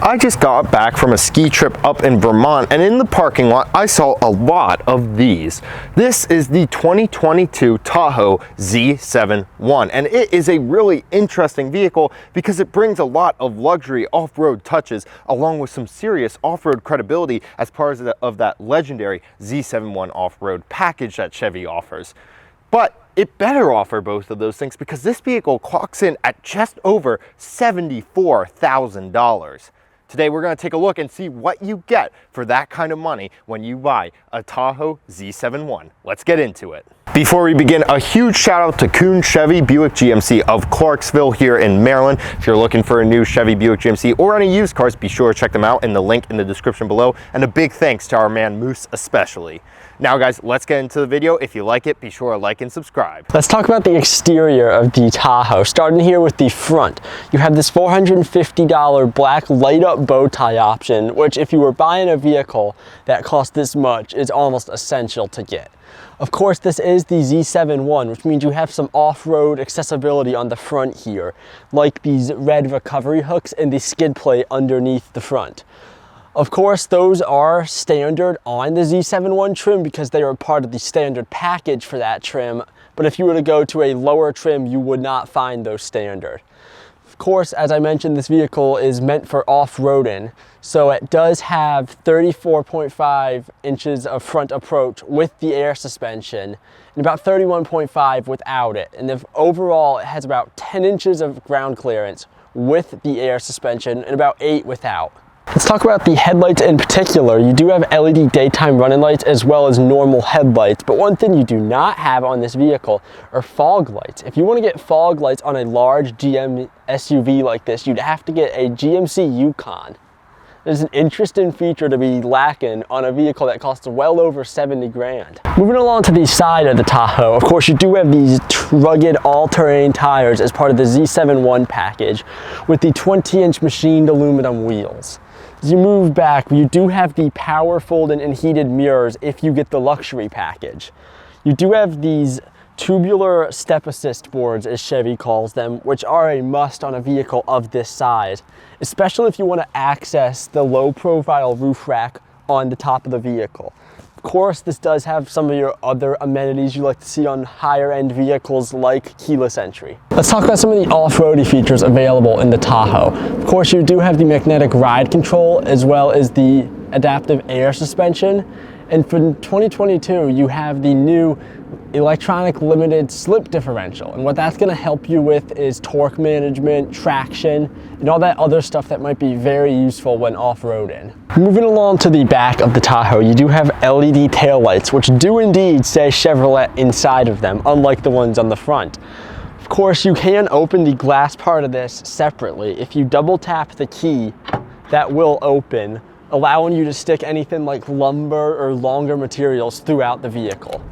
I just got back from a ski trip up in Vermont, and in the parking lot I saw a lot of these. This is the 2022 Tahoe Z71, and it is a really interesting vehicle because it brings a lot of luxury off-road touches along with some serious off-road credibility as part of that legendary Z71 off-road package that Chevy offers. But it better offer both of those things because this vehicle clocks in at just over $74,000. Today we're going to take a look and see what you get for that kind of money when you buy a Tahoe Z71. Let's get into it. Before we begin, a huge shout out to Kuhn Chevy Buick GMC of Clarksville here in Maryland. If you're looking for a new Chevy Buick GMC or any used cars, be sure to check them out in the link in the description below. And a big thanks to our man Moose especially. Now guys, let's get into the video. If you like it, be sure to like and subscribe. Let's talk about the exterior of the Tahoe. Starting here with the front, you have this $450 black light up bow tie option, which if you were buying a vehicle that cost this much, is almost essential to get. Of course, this is the Z71, which means you have some off-road accessibility on the front here, like these red recovery hooks and the skid plate underneath the front. Of course, those are standard on the Z71 trim because they are part of the standard package for that trim, but if you were to go to a lower trim, you would not find those standard. Of course, as I mentioned, this vehicle is meant for off-roading, so it does have 34.5 inches of front approach with the air suspension and about 31.5 without it. And if overall, it has about 10 inches of ground clearance with the air suspension and about 8 without. Let's talk about the headlights in particular. You do have LED daytime running lights as well as normal headlights, but one thing you do not have on this vehicle are fog lights. If you want to get fog lights on a large GM SUV like this, you'd have to get a GMC Yukon. There's an interesting feature to be lacking on a vehicle that costs well over 70 grand. Moving along to the side of the Tahoe, of course you do have these rugged all-terrain tires as part of the Z71 package with the 20-inch machined aluminum wheels. As you move back, you do have the power folding and heated mirrors if you get the luxury package. You do have these tubular step assist boards, as Chevy calls them, which are a must on a vehicle of this size, especially if you want to access the low profile roof rack on the top of the vehicle. Of course, this does have some of your other amenities you like to see on higher end vehicles like keyless entry. Let's talk about some of the off-roady features available in the Tahoe. Of course, you do have the magnetic ride control as well as the adaptive air suspension. And for 2022, you have the new electronic limited slip differential. And what that's gonna help you with is torque management, traction, and all that other stuff that might be very useful when off-roading. Moving along to the back of the Tahoe, you do have LED taillights, which do indeed say Chevrolet inside of them, unlike the ones on the front. Of course, you can open the glass part of this separately. If you double tap the key, that will open, allowing you to stick anything like lumber or longer materials throughout the vehicle.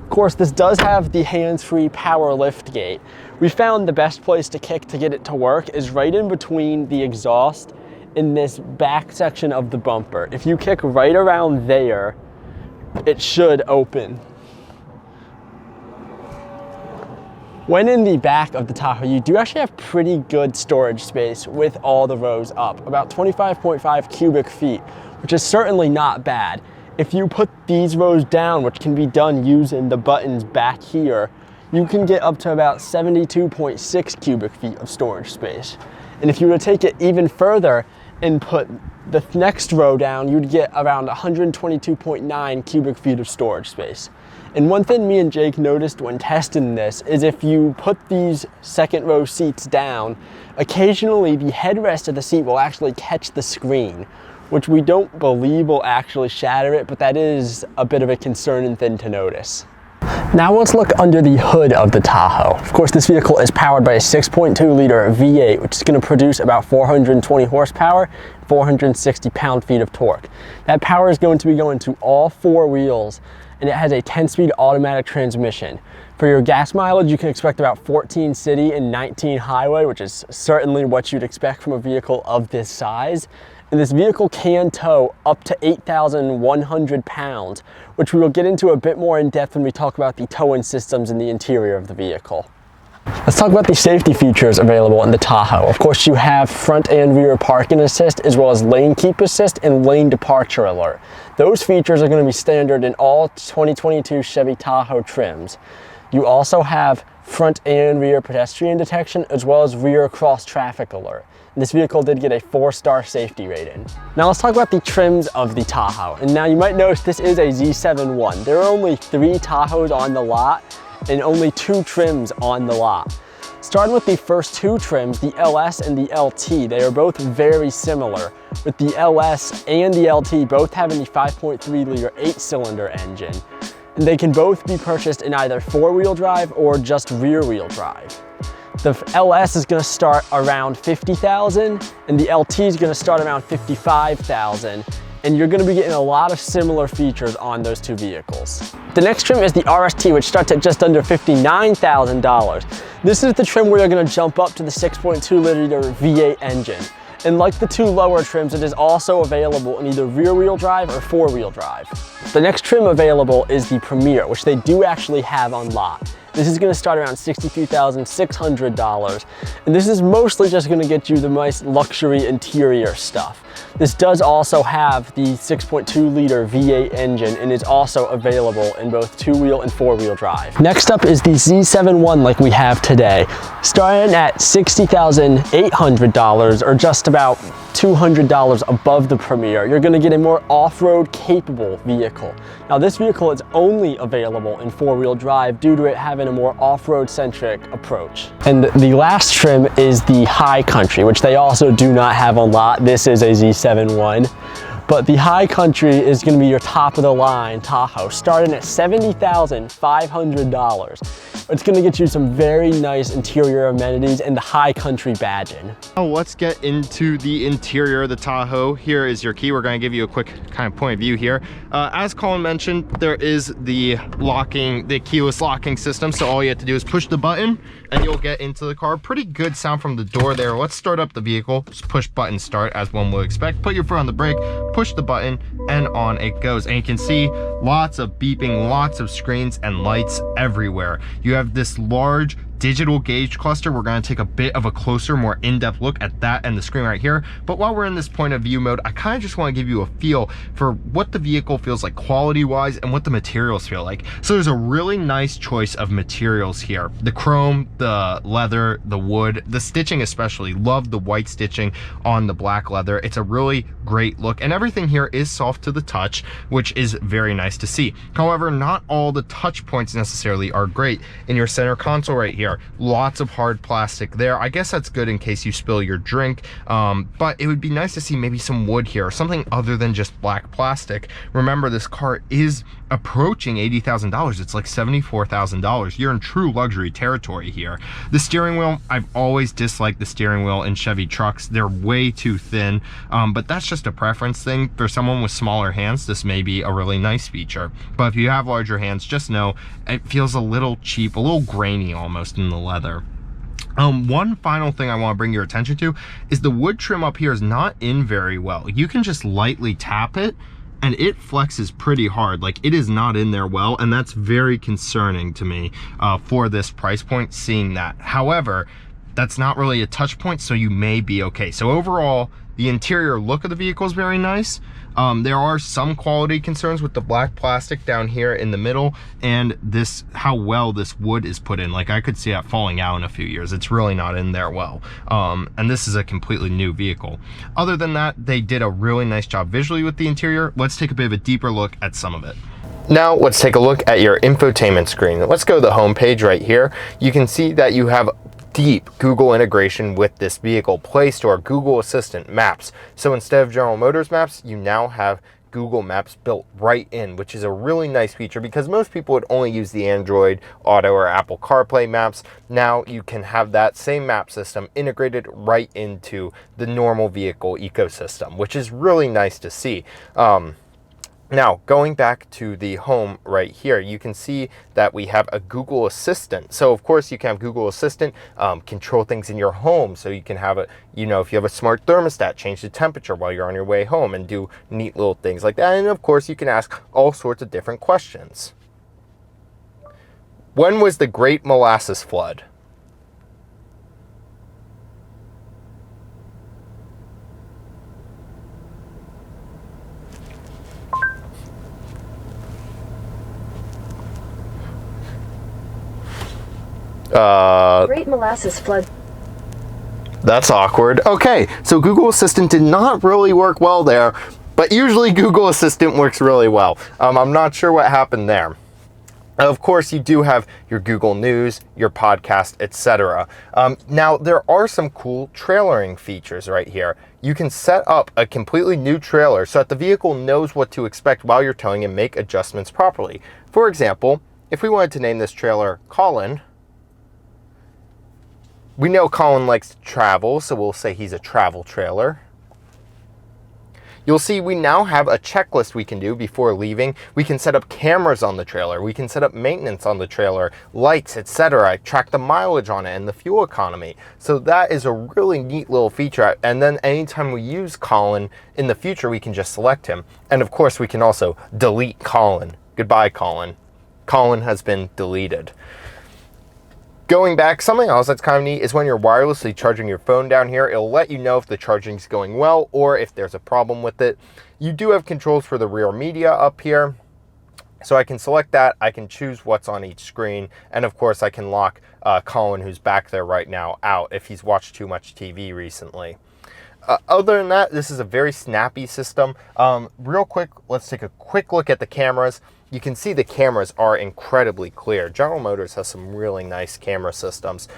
Of course, this does have the hands-free power lift gate. We found the best place to kick to get it to work is right in between the exhaust and this back section of the bumper. If you kick right around there, it should open. When in the back of the Tahoe, you do actually have pretty good storage space with all the rows up, about 25.5 cubic feet, which is certainly not bad. If you put these rows down, which can be done using the buttons back here, you can get up to about 72.6 cubic feet of storage space. And if you were to take it even further and put the next row down, you'd get around 122.9 cubic feet of storage space. And one thing me and Jake noticed when testing this is if you put these second row seats down, occasionally the headrest of the seat will actually catch the screen, which we don't believe will actually shatter it, but that is a bit of a concerning thing to notice. Now let's look under the hood of the Tahoe. Of course, this vehicle is powered by a 6.2 liter V8, which is going to produce about 420 horsepower, 460 pound-feet of torque. That power is going to be going to all four wheels, and it has a 10-speed automatic transmission. For your gas mileage, you can expect about 14 city and 19 highway, which is certainly what you'd expect from a vehicle of this size. And this vehicle can tow up to 8,100 pounds, which we will get into a bit more in depth when we talk about the towing systems in the interior of the vehicle. Let's talk about the safety features available in the Tahoe. Of course, you have front and rear parking assist, as well as lane keep assist and lane departure alert. Those features are going to be standard in all 2022 Chevy Tahoe trims. You also have front and rear pedestrian detection, as well as rear cross traffic alert. This vehicle did get a 4-star safety rating. Now let's talk about the trims of the Tahoe. And now you might notice this is a Z71. There are only 3 Tahoes on the lot and only 2 trims on the lot. Starting with the first 2 trims, the LS and the LT, they are both very similar, with the LS and the LT both having the 5.3 liter 8-cylinder engine. And they can both be purchased in either 4-wheel drive or just rear-wheel drive. The LS is going to start around $50,000 and the LT is going to start around $55,000, and you're going to be getting a lot of similar features on those 2 vehicles. The next trim is the RST, which starts at just under $59,000. This is the trim where you're going to jump up to the 6.2 liter V8 engine. And like the 2 lower trims, it is also available in either rear-wheel drive or 4-wheel drive. The next trim available is the Premier, which they do actually have on lot. This is going to start around $63,600, and this is mostly just going to get you the nice luxury interior stuff. This does also have the 6.2 liter V8 engine and is also available in both 2-wheel and 4-wheel drive. Next up is the Z71 like we have today, starting at $60,800, or just about $200 above the Premier. You're going to get a more off-road capable vehicle. Now this vehicle is only available in 4-wheel drive due to it having a more off-road centric approach. And the last trim is the High Country, which they also do not have on lot. This is a Z71. But the High Country is going to be your top of the line Tahoe, starting at $70,500. It's going to get you some very nice interior amenities and the High Country badging. Now let's get into the interior of the Tahoe. Here is your key. We're going to give you a quick kind of point of view here. As Colin mentioned, there is the keyless locking system. So all you have to do is push the button and you'll get into the car. Pretty good sound from the door there. Let's start up the vehicle. Just push button start as one would expect. Put your foot on the brake, push the button, and on it goes. And you can see lots of beeping, lots of screens and lights everywhere. You have this large digital gauge cluster. We're going to take a bit of a closer, more in-depth look at that and the screen right here. But while we're in this point of view mode, I kind of just want to give you a feel for what the vehicle feels like quality-wise and what the materials feel like. So there's a really nice choice of materials here. The chrome, the leather, the wood, the stitching especially. Love the white stitching on the black leather. It's a really great look, and everything here is soft to the touch, which is very nice to see. However, not all the touch points necessarily are great. In your center console right here, lots of hard plastic there. I guess that's good in case you spill your drink, but it would be nice to see maybe some wood here, something other than just black plastic. Remember, this car is approaching $80,000. It's like $74,000. You're in true luxury territory here. The steering wheel, I've always disliked the steering wheel in Chevy trucks. They're way too thin, but that's just a preference thing. For someone with smaller hands, this may be a really nice feature. But if you have larger hands, just know it feels a little cheap, a little grainy almost in the leather. One final thing I want to bring your attention to is the wood trim up here is not in very well. You can just lightly tap it and it flexes pretty hard. Like, it is not in there well, and that's very concerning to me for this price point, seeing that. However, that's not really a touch point, so you may be okay. So overall, the interior look of the vehicle is very nice. There are some quality concerns with the black plastic down here in the middle, and this, how well this wood is put in. Like, I could see that falling out in a few years. It's really not in there well. And this is a completely new vehicle. Other than that, they did a really nice job visually with the interior. Let's take a bit of a deeper look at some of it. Now let's take a look at your infotainment screen. Let's go to the home page right here. You can see that you have deep Google integration with this vehicle. Play Store, Google Assistant, Maps. So instead of General Motors Maps, you now have Google Maps built right in, which is a really nice feature because most people would only use the Android Auto or Apple CarPlay maps. Now you can have that same map system integrated right into the normal vehicle ecosystem, which is really nice to see. Now, going back to the home right here, you can see that we have a Google Assistant. So, of course, you can have Google Assistant control things in your home. So you can have a, you know, if you have a smart thermostat, change the temperature while you're on your way home and do neat little things like that. And, of course, you can ask all sorts of different questions. When was the Great Molasses Flood? Great molasses flood. That's awkward. Okay, so Google Assistant did not really work well there, but usually Google Assistant works really well. I'm not sure what happened there. Of course, you do have your Google News, your podcast, etc. Now, there are some cool trailering features right here. You can set up a completely new trailer so that the vehicle knows what to expect while you're towing and make adjustments properly. For example, if we wanted to name this trailer Colin, we know Colin likes to travel, so we'll say he's a travel trailer. You'll see we now have a checklist we can do before leaving. We can set up cameras on the trailer. We can set up maintenance on the trailer, lights, etc. Track the mileage on it and the fuel economy. So that is a really neat little feature. And then anytime we use Colin in the future, we can just select him. And of course, we can also delete Colin. Goodbye, Colin. Colin has been deleted. Going back, something else that's kind of neat is when you're wirelessly charging your phone down here, it'll let you know if the charging is going well or if there's a problem with it. You do have controls for the rear media up here. So I can select that, I can choose what's on each screen, and of course I can lock Colin, who's back there right now, out if he's watched too much TV recently. Other than that, this is a very snappy system. Real quick, let's take a quick look at the cameras. You can see the cameras are incredibly clear. General Motors has some really nice camera systems.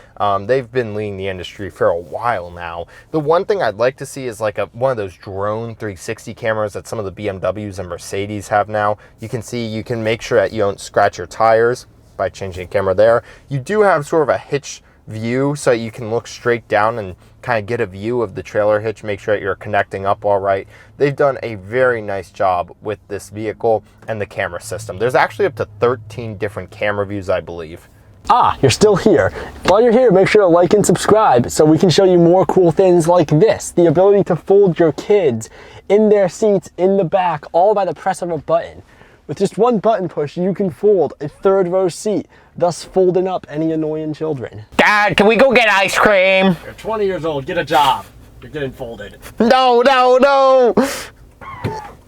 They've been leading the industry for a while now. The one thing I'd like to see is like one of those drone 360 cameras that some of the BMWs and Mercedes have now. You can see, you can make sure that you don't scratch your tires by changing the camera there. You do have sort of a hitch view so you can look straight down and kind of get a view of the trailer hitch, make sure that you're connecting up all right. They've done a very nice job with this vehicle and the camera system. There's actually up to 13 different camera views, I believe. Ah, you're still here. While you're here, make sure to like and subscribe so we can show you more cool things like this. The ability to fold your kids in their seats in the back, all by the press of a button. With just one button push, you can fold a third row seat, thus folding up any annoying children. Dad, can we go get ice cream? You're 20 years old, get a job. You're getting folded. No, no, no!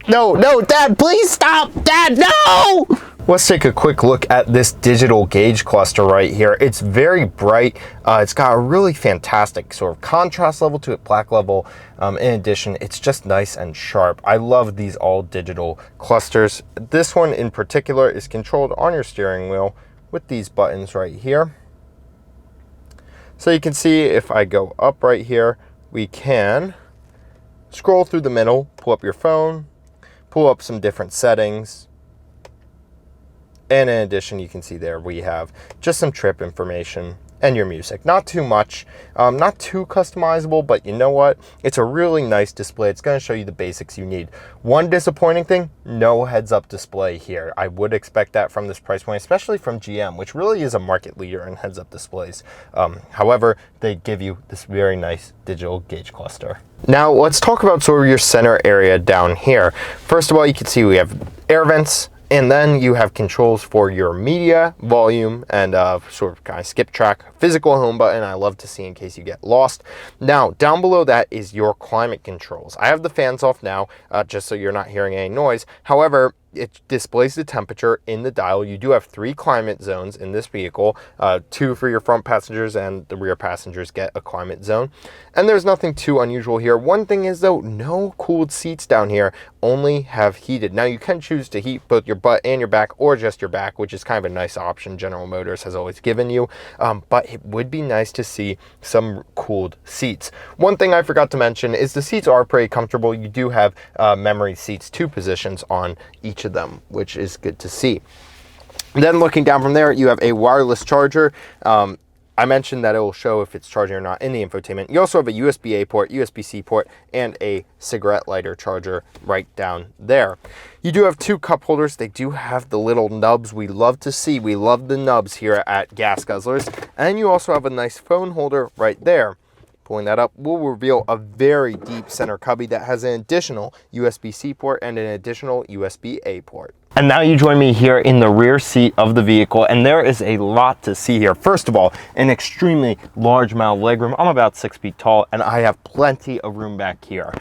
No, no, Dad, please stop! Dad, no! Let's take a quick look at this digital gauge cluster right here. It's very bright. It's got a really fantastic sort of contrast level to it, black level. In addition, it's just nice and sharp. I love these all digital clusters. This one in particular is controlled on your steering wheel with these buttons right here. So you can see if I go up right here, we can scroll through the middle, pull up your phone, pull up some different settings. And in addition, you can see there we have just some trip information and your music. Not too much, not too customizable, but you know what? It's a really nice display. It's going to show you the basics you need. One disappointing thing, no heads-up display here. I would expect that from this price point, especially from GM, which really is a market leader in heads-up displays. However, they give you this very nice digital gauge cluster. Now, let's talk about sort of your center area down here. First of all, you can see we have air vents, and then you have controls for your media, volume, and sort of kind of skip track, physical home button I love to see in case you get lost. Now, down below that is your climate controls. I have the fans off now, just so you're not hearing any noise. However, it displays the temperature in the dial. You do have 3 climate zones in this vehicle, 2 for your front passengers, and the rear passengers get a climate zone. And there's nothing too unusual here. One thing is though, no cooled seats down here, only have heated. Now you can choose to heat both your butt and your back, or just your back, which is kind of a nice option General Motors has always given you. But it would be nice to see some cooled seats. One thing I forgot to mention is the seats are pretty comfortable. You do have memory seats, 2 positions on each of them, which is good to see. Then looking down from there, you have a wireless charger. I mentioned that it will show if it's charging or not in the infotainment. You also have a USB-A port, USB-C port, and a cigarette lighter charger right down there. You do have 2 cup holders. They do have the little nubs we love to see. We love the nubs here at Gas Guzzlers. And you also have a nice phone holder right there. Pulling that up will reveal a very deep center cubby that has an additional USB-C port and an additional USB-A port. And now you join me here in the rear seat of the vehicle, and there is a lot to see here. First of all, an extremely large amount of legroom. I'm about 6 feet tall, and I have plenty of room back here.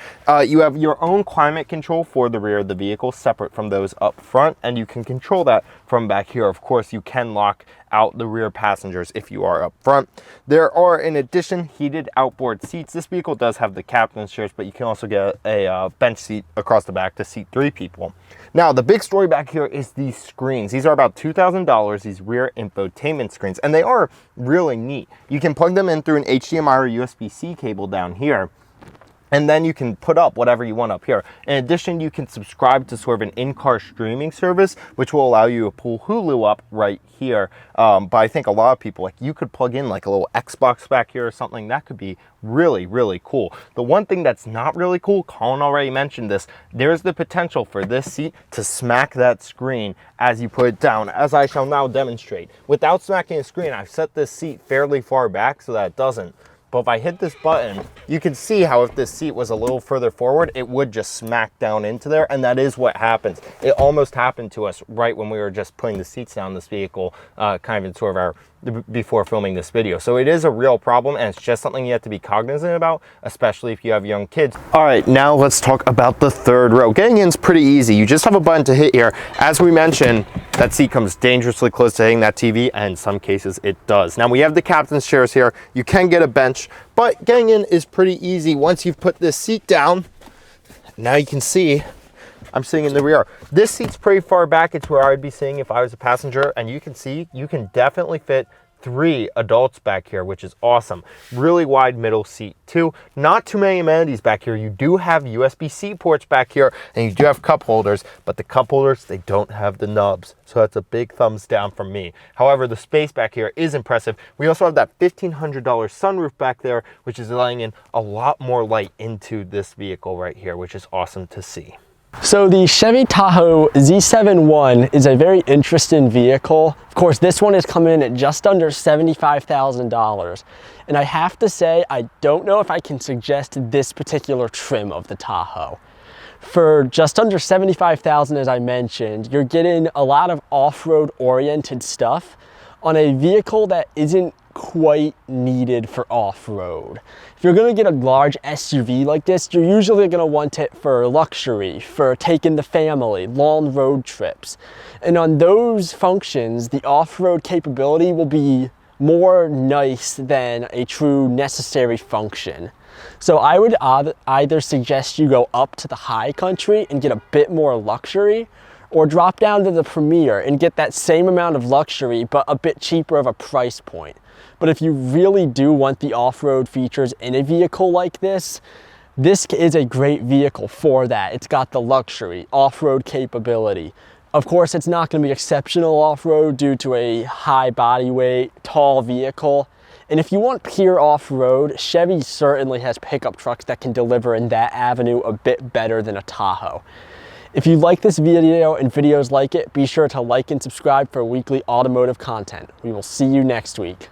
You have your own climate control for the rear of the vehicle, separate from those up front, and you can control that from back here. Of course, you can lock out the rear passengers if you are up front. There are, in addition, heated outboard seats. This vehicle does have the captain's chairs, but you can also get a bench seat across the back to seat 3 people. Now, the big story back here is these screens. These are about $2,000, these rear infotainment screens, and they are really neat. You can plug them in through an HDMI or USB-C cable down here, and then you can put up whatever you want up here. In addition, you can subscribe to sort of an in-car streaming service, which will allow you to pull Hulu up right here. But I think a lot of people, like, you could plug in like a little Xbox back here or something. That could be really, really cool. The one thing that's not really cool, Colin already mentioned this, there's the potential for this seat to smack that screen as you put it down, as I shall now demonstrate. Without smacking the screen, I've set this seat fairly far back so that it doesn't. But if I hit this button, you can see how if this seat was a little further forward, it would just smack down into there, and that is what happens. It almost happened to us right when we were just putting the seats down in this vehicle, kind of in sort of our before filming this video. So it is a real problem, and it's just something you have to be cognizant about, especially if you have young kids. All right, now let's talk about the third row. Getting in is pretty easy. You just have a button to hit here. As we mentioned, that seat comes dangerously close to hitting that TV, and in some cases it does. Now we have the captain's chairs here. You can get a bench, but getting in is pretty easy. Once you've put this seat down, now you can see I'm sitting in the rear. This seat's pretty far back. It's where I would be sitting if I was a passenger, and you can see you can definitely fit 3 adults back here, which is awesome. Really wide middle seat too. Not too many amenities back here. You do have USB-C ports back here, and you do have cup holders, but the cup holders, they don't have the nubs. So that's a big thumbs down from me. However, the space back here is impressive. We also have that $1,500 sunroof back there, which is letting in a lot more light into this vehicle right here, which is awesome to see. So the Chevy Tahoe Z71 is a very interesting vehicle. Of course, this one is coming in at just under $75,000. And I have to say, I don't know if I can suggest this particular trim of the Tahoe. For just under $75,000, as I mentioned, you're getting a lot of off-road oriented stuff on a vehicle that isn't quite needed for off-road. If you're going to get a large SUV like this, you're usually going to want it for luxury, for taking the family, long road trips. And on those functions, the off-road capability will be more nice than a true necessary function. So I would either suggest you go up to the high country and get a bit more luxury, or drop down to the Premier and get that same amount of luxury but a bit cheaper of a price point. But if you really do want the off-road features in a vehicle like this, this is a great vehicle for that. It's got the luxury, off-road capability. Of course, it's not going to be exceptional off-road due to a high body weight, tall vehicle. And if you want pure off-road, Chevy certainly has pickup trucks that can deliver in that avenue a bit better than a Tahoe. If you like this video and videos like it, be sure to like and subscribe for weekly automotive content. We will see you next week.